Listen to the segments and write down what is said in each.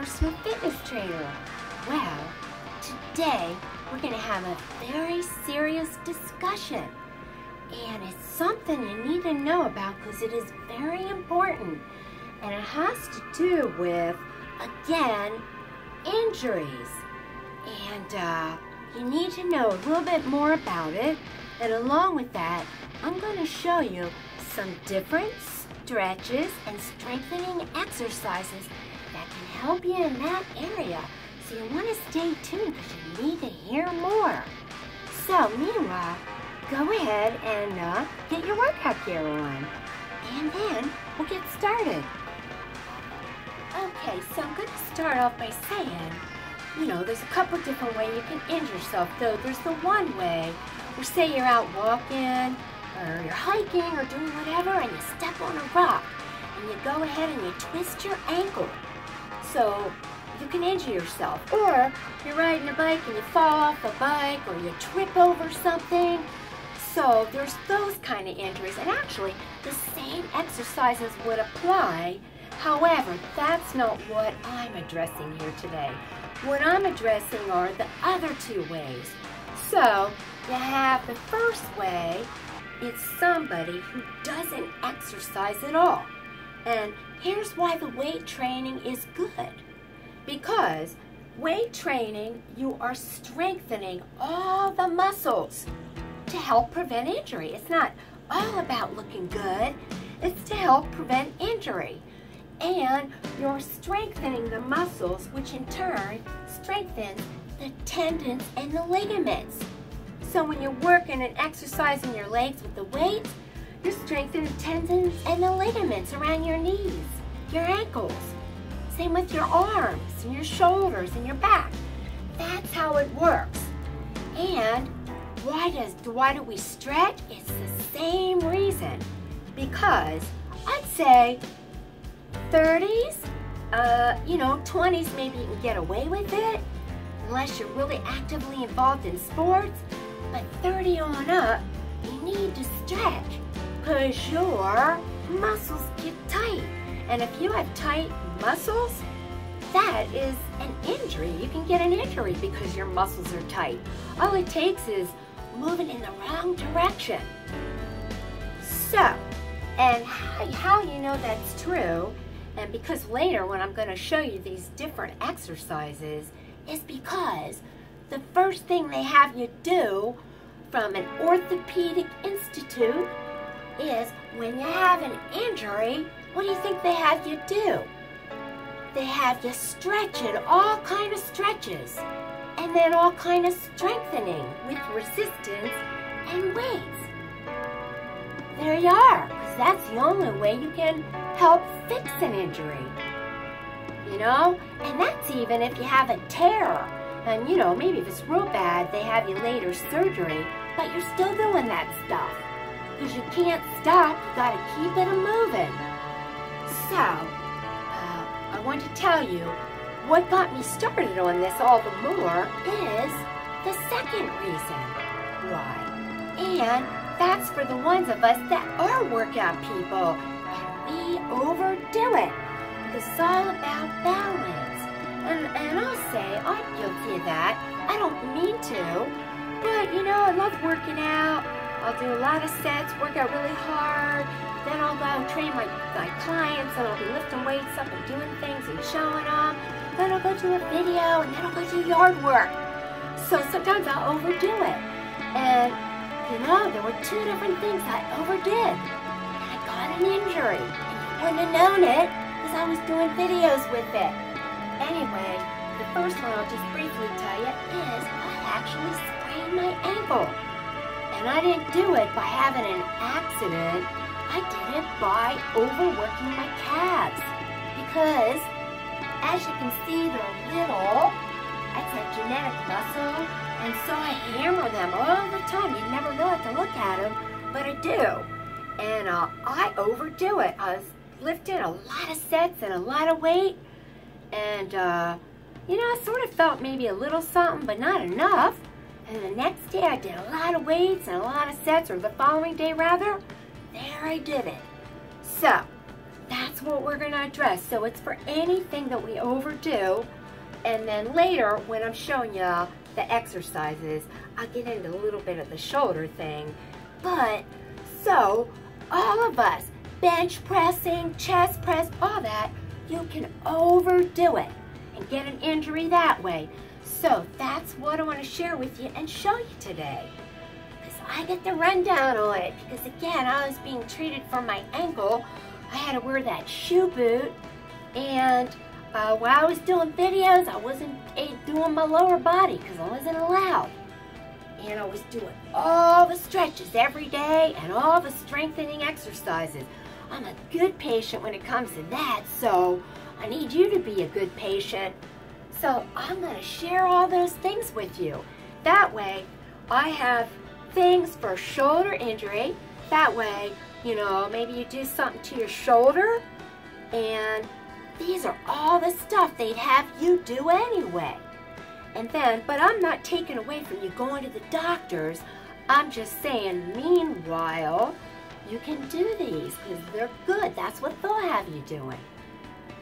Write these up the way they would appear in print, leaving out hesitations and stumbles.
personal fitness trainer. Well, today we're going to have a very serious discussion. And it's something you need to know about because it is very important. And it has to do with, again, injuries. And you need to know a little bit more about it. And along with that, I'm going to show you some different stretches and strengthening exercises that can help you in that area. So you want to stay tuned because you need to hear more. So meanwhile, go ahead and get your workout gear on. And then we'll get started. Okay, so I'm going to start off by saying, there's a couple different ways you can injure yourself. Though there's the one way where say you're out walking or you're hiking or doing whatever and you step on a rock and you go ahead and you twist your ankle. So you can injure yourself. Or you're riding a bike and you fall off a bike or you trip over something. So there's those kind of injuries. And actually the same exercises would apply. However, that's not what I'm addressing here today. What I'm addressing are the other two ways. So you have the first way, it's somebody who doesn't exercise at all. And here's why the weight training is good. Because weight training, you are strengthening all the muscles to help prevent injury. It's not all about looking good. It's to help prevent injury. And you're strengthening the muscles, which in turn strengthens the tendons and the ligaments. So when you're working and exercising your legs with the weights, you're strengthening the tendons and the ligaments around your knees, your ankles. Same with your arms and your shoulders and your back. That's how it works. And why do we stretch? It's the same reason. Because I'd say 30s, 20s maybe you can get away with it unless you're really actively involved in sports. But 30 on up, you need to stretch because your muscles get tight. And if you have tight muscles, that is an injury. You can get an injury because your muscles are tight. All it takes is moving in the wrong direction. So, and how you know that's true, and because later when I'm going to show you these different exercises, is because the first thing they have you do from an Orthopedic Institute is when you have an injury, what do you think they have you do? They have you stretch it, all kind of stretches, and then all kind of strengthening with resistance and weights. There you are, because that's the only way you can help fix an injury. And that's even if you have a tear. And maybe if it's real bad, they have you later surgery, but you're still doing that stuff. Because you can't stop, you gotta keep it moving. So, I want to tell you, what got me started on this all the more is the second reason why. And that's for the ones of us that are workout people, and we overdo it. Because it's all about balance. And I'll say, I'm guilty of that. I don't mean to, but I love working out. I'll do a lot of sets, work out really hard. Then I'll go train my clients, and I'll be lifting weights up and doing things and showing them. Then I'll go do a video, and then I'll go do yard work. So sometimes I'll overdo it. And, there were two different things I overdid. And I got an injury. And you wouldn't have known it because I was doing videos with it. Anyway, the first one I'll just briefly tell you is I actually sprained my ankle. And I didn't do it by having an accident. I did it by overworking my calves. Because, as you can see, they're little. That's a genetic muscle. And so I hammer them all the time. You never know it to look at them, but I do. And I overdo it. I was lifting a lot of sets and a lot of weight. And, I sort of felt maybe a little something, but not enough. And the next day I did a lot of weights and a lot of sets, or the following day rather, there I did it. So, that's what we're going to address. So it's for anything that we overdo. And then later, when I'm showing you the exercises, I'll get into a little bit of the shoulder thing. But, so, all of us, bench pressing, chest press, all that, you can overdo it and get an injury that way. So that's what I want to share with you and show you today. Because I get the rundown on it. Because again, I was being treated for my ankle. I had to wear that shoe boot. And while I was doing videos, I wasn't doing my lower body because I wasn't allowed. And I was doing all the stretches every day and all the strengthening exercises. I'm a good patient when it comes to that, so I need you to be a good patient. So I'm going to share all those things with you. That way, I have things for shoulder injury. That way, you know, maybe you do something to your shoulder, and these are all the stuff they'd have you do anyway. And then, but I'm not taking away from you going to the doctors. I'm just saying, meanwhile, you can do these because they're good. That's what they'll have you doing.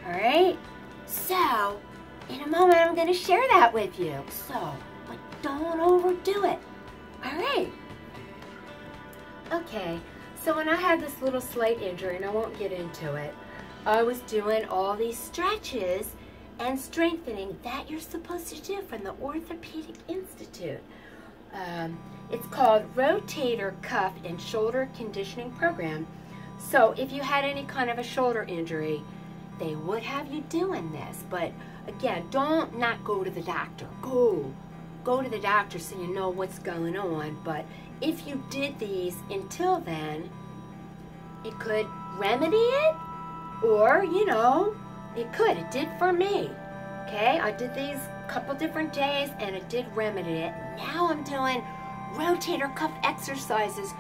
All right? So, in a moment, I'm going to share that with you. So, but don't overdo it. All right? Okay, so when I had this little slight injury, and I won't get into it, I was doing all these stretches and strengthening that you're supposed to do from the Orthopedic Institute. It's called Rotator Cuff and Shoulder Conditioning Program. So if you had any kind of a shoulder injury, they would have you doing this. But again, don't not go to the doctor. Go to the doctor so you know what's going on. But if you did these until then, it could remedy it, or, you know, it could. It did for me. Okay, I did these a couple different days and it did remedy it. Now I'm doing rotator cuff exercises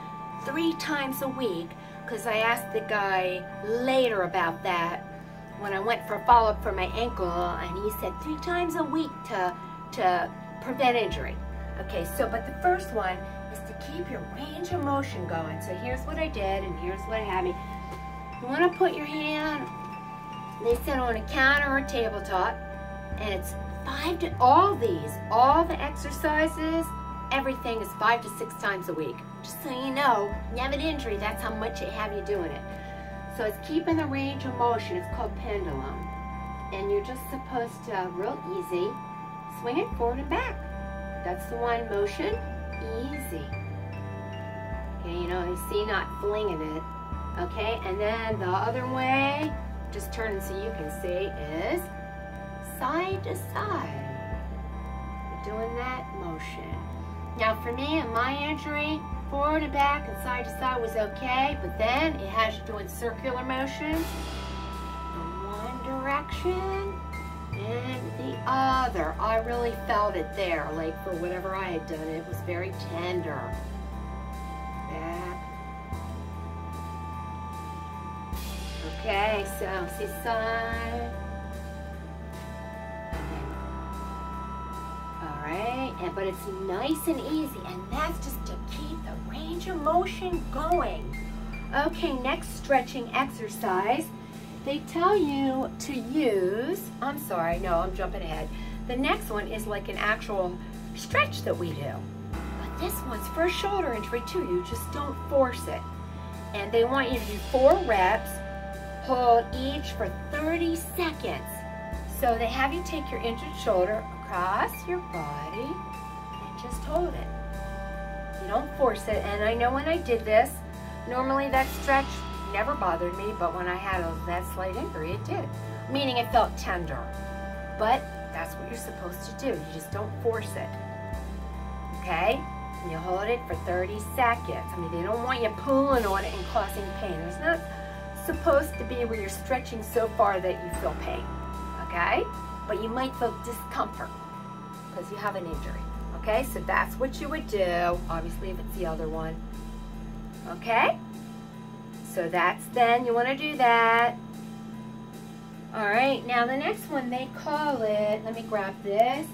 3 times a week because I asked the guy later about that when I went for a follow-up for my ankle, and he said 3 times a week to prevent injury. Okay, so but the first one is to keep your range of motion going. So here's what I did and here's what I had me. You want to put your hand, they said, on a counter or a tabletop, and it's all the exercises, everything is 5 to 6 times a week. Just so you know, you have an injury, that's how much they have you doing it. So it's keeping the range of motion. It's called pendulum. And you're just supposed to, real easy, swing it forward and back. That's the one motion, easy. Okay, you know, you see, not flinging it. Okay, and then the other way, just turn so you can see, is side to side. You're doing that motion. Now for me and my injury, forward and back and side to side was okay, but then it has you doing circular motions in one direction and the other. I really felt it there, like for whatever I had done. It was very tender. Back. Okay, so see side. Alright, but it's nice and easy, and that's just to keep the range of motion going. Okay, next stretching exercise. They tell you to use, I'm sorry, no, I'm jumping ahead. The next one is like an actual stretch that we do. But this one's for a shoulder injury too. You just don't force it. And they want you to do 4 reps, hold each for 30 seconds. So they have you take your injured shoulder across your body and just hold it. You don't force it. And I know when I did this, normally that stretch never bothered me, but when I had that slight injury, it did. Meaning it felt tender. But that's what you're supposed to do. You just don't force it. Okay? And you hold it for 30 seconds. I mean, they don't want you pulling on it and causing pain. It's not supposed to be where you're stretching so far that you feel pain. Okay? But you might feel discomfort because you have an injury. Okay? So that's what you would do, obviously, if it's the other one. Okay? So that's then, you want to do that. All right, now the next one, they call it, let me grab this,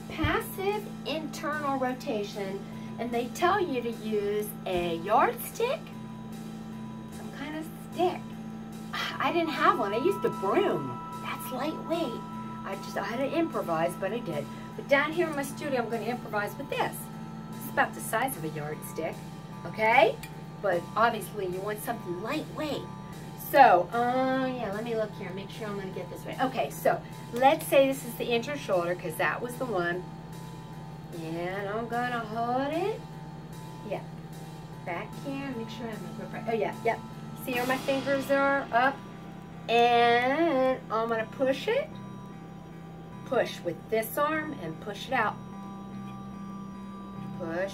passive internal rotation. And they tell you to use a yardstick, some kind of stick. didn't have one. I used a broom. That's lightweight. I had to improvise, but I did. But down here in my studio, I'm going to improvise with this. It's about the size of a yardstick, okay? But obviously, you want something lightweight. So, yeah, let me look here, make sure I'm going to get this right. Okay, so let's say this is the injured shoulder, because that was the one. And I'm going to hold it. Yeah, back here, make sure I have my grip right. Oh, yeah, yep. See where my fingers are? Up. And I'm going to push it. Push with this arm and push it out. Push.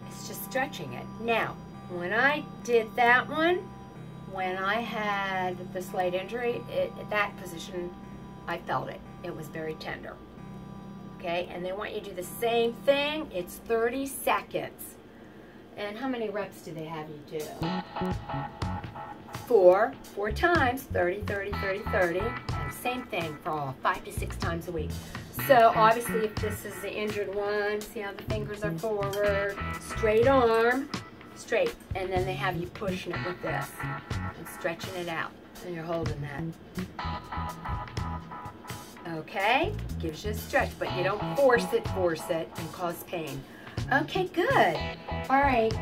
It's just stretching it. Now, when I did that one, when I had the slight injury, at that position, I felt it. It was very tender. Okay, and they want you to do the same thing. It's 30 seconds. And how many reps do they have you do? 4 times, 30, 30, 30, 30. And same thing for all, 5 to 6 times a week. So obviously if this is the injured one, see how the fingers are forward, straight arm, straight. And then they have you pushing it with this and stretching it out. And you're holding that. Okay, gives you a stretch, but you don't force it and cause pain. Okay, good. All right,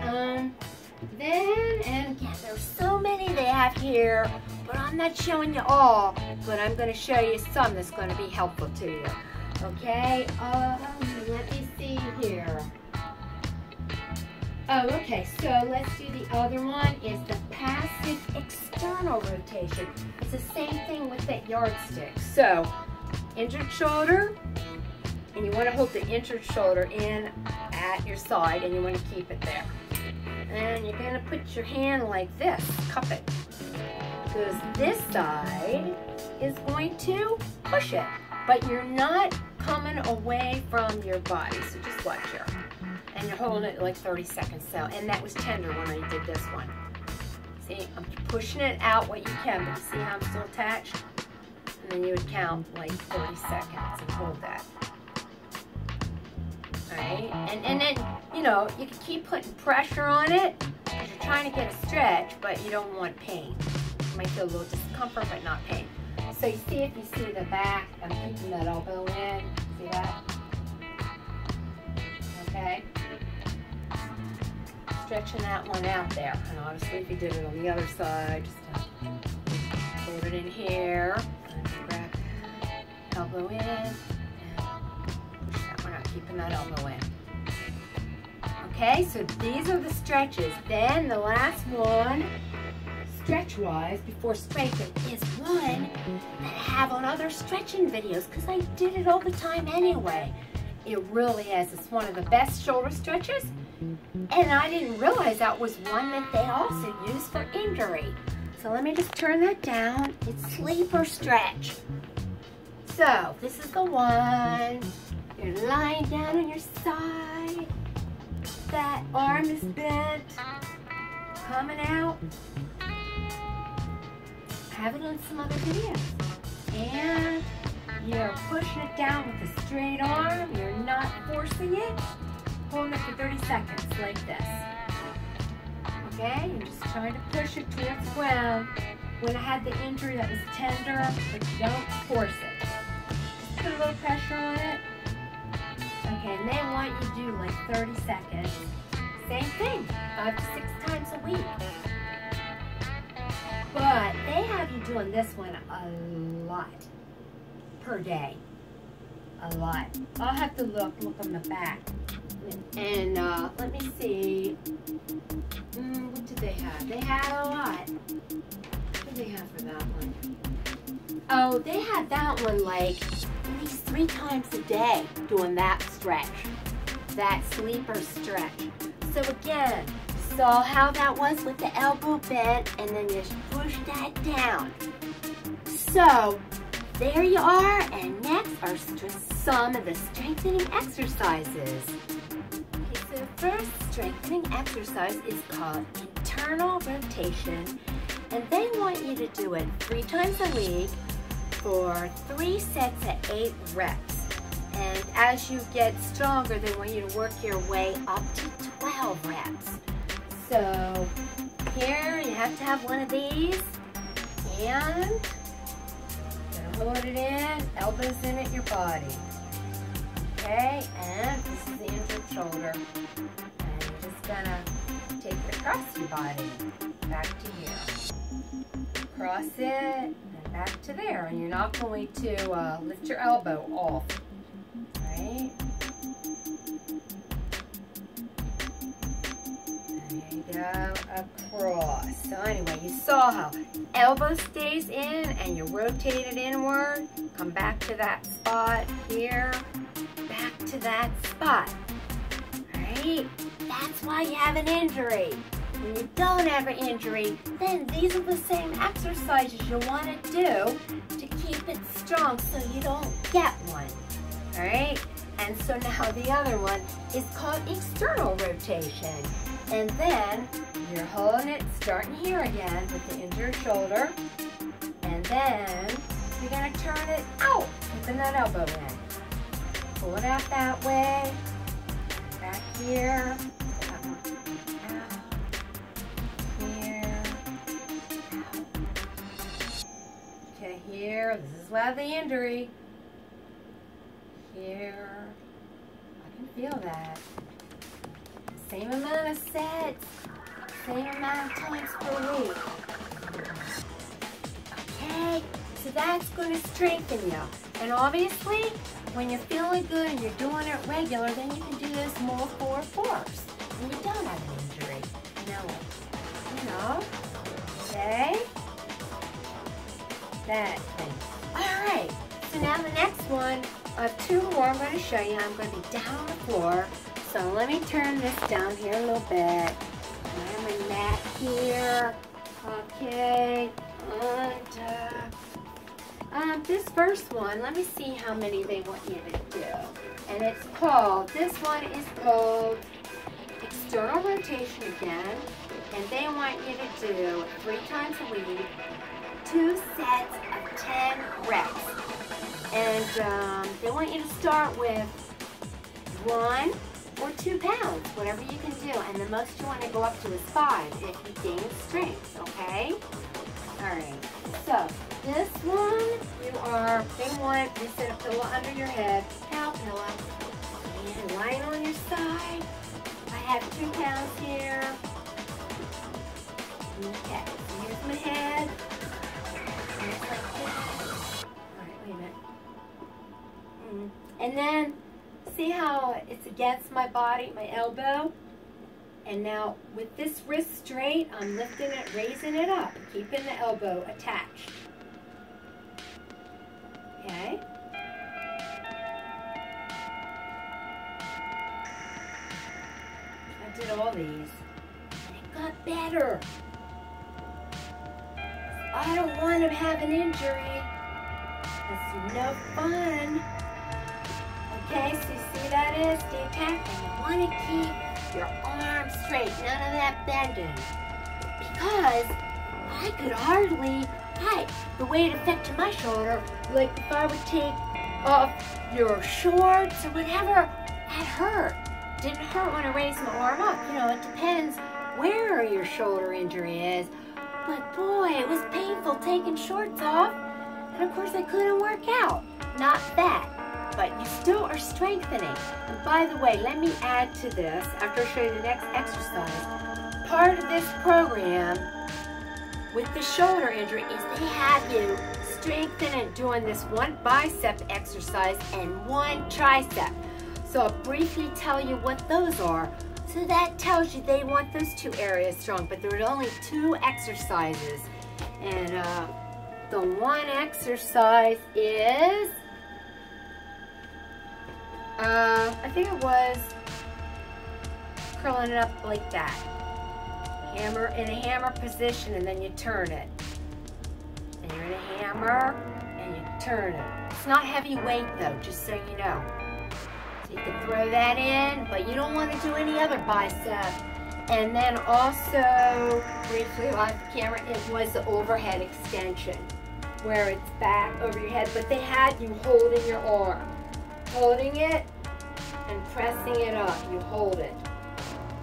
then, and again, there's so many they have here, but I'm not showing you all, but I'm going to show you some that's going to be helpful to you. Okay, let me see here. Oh, okay, so let's do the other one, is the passive external rotation. It's the same thing with that yardstick. So, injured shoulder, and you want to hold the injured shoulder in at your side, and you want to keep it there. And you're going to put your hand like this, cup it, because this side is going to push it, but you're not coming away from your body, so just watch here. And you're holding it like 30 seconds, so, and that was tender when I did this one. See, I'm pushing it out what you can, but you see how I'm still attached? And then you would count like 30 seconds and hold that. Alright, and then, you know, you can keep putting pressure on it because you're trying to get a stretch, but you don't want pain. You might feel a little discomfort, but not pain. So you see, if you see the back, I'm keeping that elbow in. See that? Okay. Stretching that one out there. And obviously, if you did it on the other side, just hold it in here. Grab elbow in and push that one out, keeping that elbow in. Okay, so these are the stretches. Then the last one, stretch-wise, before strengthening, is one that I have on other stretching videos because I did it all the time anyway. It really is. It's one of the best shoulder stretches, and I didn't realize that was one that they also use for injury. So let me just turn that down. It's sleeper stretch. So this is the one. You're lying down on your side. That arm is bent. Coming out. Have it on some other videos. And you're pushing it down with a straight arm. You're not forcing it. Holding it for 30 seconds like this. Okay, you're just trying to push it towards the ground. When I had the injury, that was tender, but you don't force it. Just put a little pressure on it. Okay, and they want you to do like 30 seconds. Same thing, 5 to 6 times a week. But they have you doing this one a lot per day. A lot. I'll have to look on the back. And let me see. What did they have? They had a lot. What did they have for that one? Oh, they had that one like at least 3 times a day doing that stretch. That sleeper stretch. So again, saw how that was with the elbow bent, and then just push that down. So there you are, and next are some of the strengthening exercises. Okay, so the first strengthening exercise is called internal rotation, and they want you to do it 3 times a week for 3 sets at 8 reps. And as you get stronger, they want you to work your way up to 12 reps. So here you have to have one of these, And gonna hold it in, elbows in at your body. Okay, and this is the injured shoulder. And you're just gonna take it across your body, back to here. Cross it, and back to there. And you're not going to lift your elbow off, right? There you go, across. So anyway, you saw how elbow stays in and you rotate it inward. Come back to that spot here. Back to that spot. Right? That's why you have an injury. When you don't have an injury, then these are the same exercises you want to do to keep it strong so you don't get one. Alright? And so now the other one is called external rotation. And then you're holding it, starting here again with the injured shoulder. And then you're going to turn it out, keeping that elbow in. Pull it out that way. Back here. Out. Here. Out. Okay, here. This is where the injury. Here. I can feel that. Same amount of sets. Same amount of times per week. Okay, so that's going to strengthen you. And obviously, when you're feeling good and you're doing it regular, then you can do this more for force. And you don't have an injury. You know? Okay? That thing. Alright, so now the next one, I have two more I'm going to show you. I'm going to be down on the floor. So let me turn this down here a little bit. I have my mat here. Okay. This first one, let me see how many they want you to do. And it's called, this one is called external rotation again. And they want you to do 3 times a week, 2 sets of 10 reps. And they want you to start with 1 or 2 pounds, whatever you can do. And the most you want to go up to is 5 if you gain strength, okay? Alright, so this one, they want, you set a pillow under your head, cow pillow, and lying on your side. I have 2 pounds here. Okay, so here's my head. And it's like that. Alright, wait a minute. And then, see how it's against my body, my elbow? And now, with this wrist straight, I'm lifting it, raising it up, keeping the elbow attached. Okay? I did all these. And it got better. I don't want to have an injury. It's no fun. Okay, so you see that is the attack, and you want to keep your arms straight, none of that bending. Because I could hardly hide. The way it affected my shoulder, like if I would take off your shorts or whatever, that hurt. Didn't hurt when I raised my arm up. You know, it depends where your shoulder injury is. But boy, it was painful taking shorts off. And of course I couldn't work out. Not that. But you still are strengthening. And by the way, let me add to this, after I show you the next exercise, part of this program with the shoulder injury is they have you strengthen and doing this 1 bicep exercise and 1 tricep. So I'll briefly tell you what those are. So that tells you they want those 2 areas strong, but there are only 2 exercises. And the 1 exercise is, I think it was curling it up like that. Hammer in a hammer position, and then you turn it. And you're in a hammer, and you turn it. It's not heavy weight though, just so you know. So you can throw that in, but you don't want to do any other bicep. And then also, briefly off the camera, it was the overhead extension, where it's back over your head, but they had you holding your arm. Holding it and pressing it up. You hold it.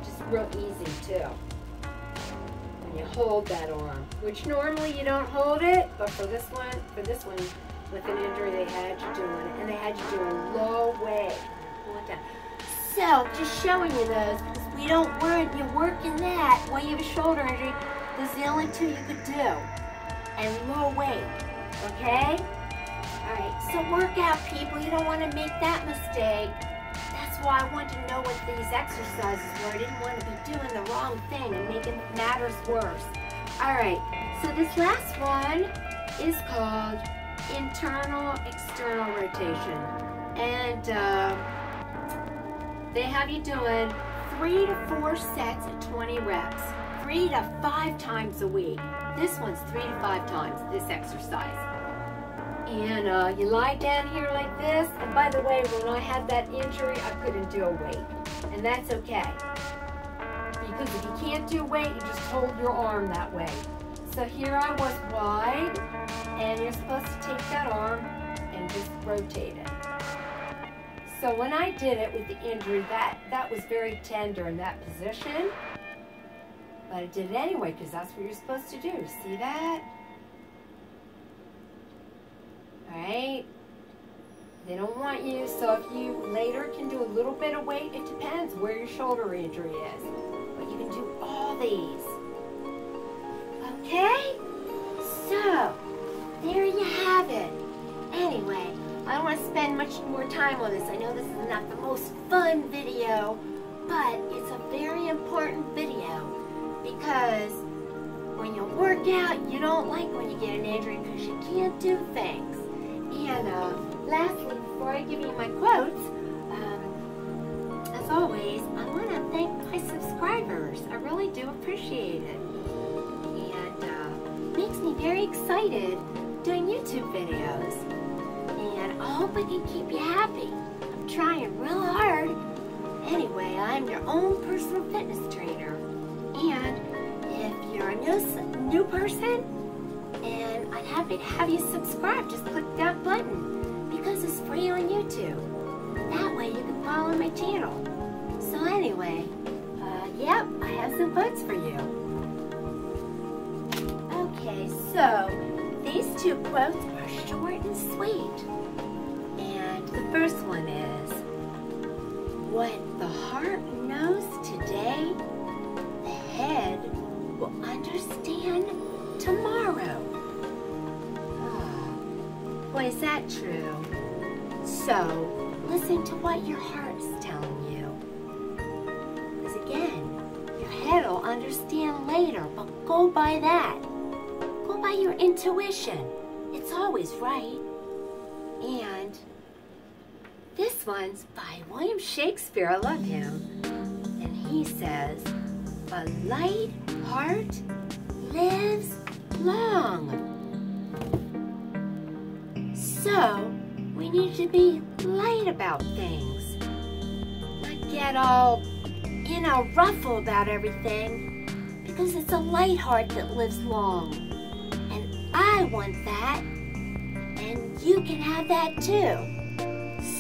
Just real easy too. And you hold that arm, which normally you don't hold it, but for this one, with an injury, they had you doing it, and they had you doing low weight. So, just showing you those, because we don't want you working that while you have a shoulder injury. Those are the only two you could do, and low weight, okay? All right, so work out, people. You don't want to make that mistake. That's why I wanted to know what these exercises were. I didn't want to be doing the wrong thing and making matters worse. All right, so this last one is called internal external rotation, and they have you doing 3 to 4 sets at 20 reps, 3 to 5 times a week. This one's 3 to 5 times, this exercise. And you lie down here like this, and by the way, when I had that injury, I couldn't do a weight, and that's okay. Because if you can't do weight, you just hold your arm that way. So here I was wide, and you're supposed to take that arm and just rotate it. So when I did it with the injury, that was very tender in that position, but I did it anyway because that's what you're supposed to do. See that? All right? They don't want you, so if you later can do a little bit of weight, it depends where your shoulder injury is. But you can do all these. Okay? So, there you have it. Anyway, I don't want to spend much more time on this. I know this is not the most fun video, but it's a very important video because when you work out, you don't like when you get an injury because you can't do things. And lastly, before I give you my quotes, as always, I want to thank my subscribers. I really do appreciate it. And it makes me very excited doing YouTube videos. And I hope I can keep you happy. I'm trying real hard. Anyway, I'm your own personal fitness trainer. And if you're a new person, and I'm happy to have you subscribe. Just click that button because it's free on YouTube. That way you can follow my channel. So anyway, yep, I have some quotes for you. Okay, so these 2 quotes are short and sweet. And the first one is, what the heart knows today, the head will understand tomorrow. Boy, is that true? So, listen to what your heart's telling you. Because again, your head will understand later, but go by that. Go by your intuition. It's always right. And this one's by William Shakespeare. I love him. And he says, a light heart lives long. So, we need to be light about things. Not get all, ruffled about everything. Because it's a light heart that lives long. And I want that. And you can have that too.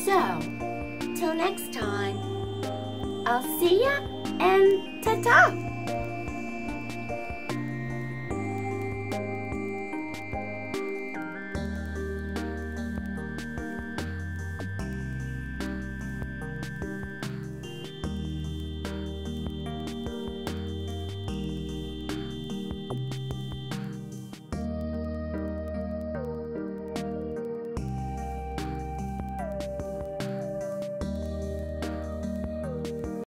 So, till next time, I'll see ya and ta-ta!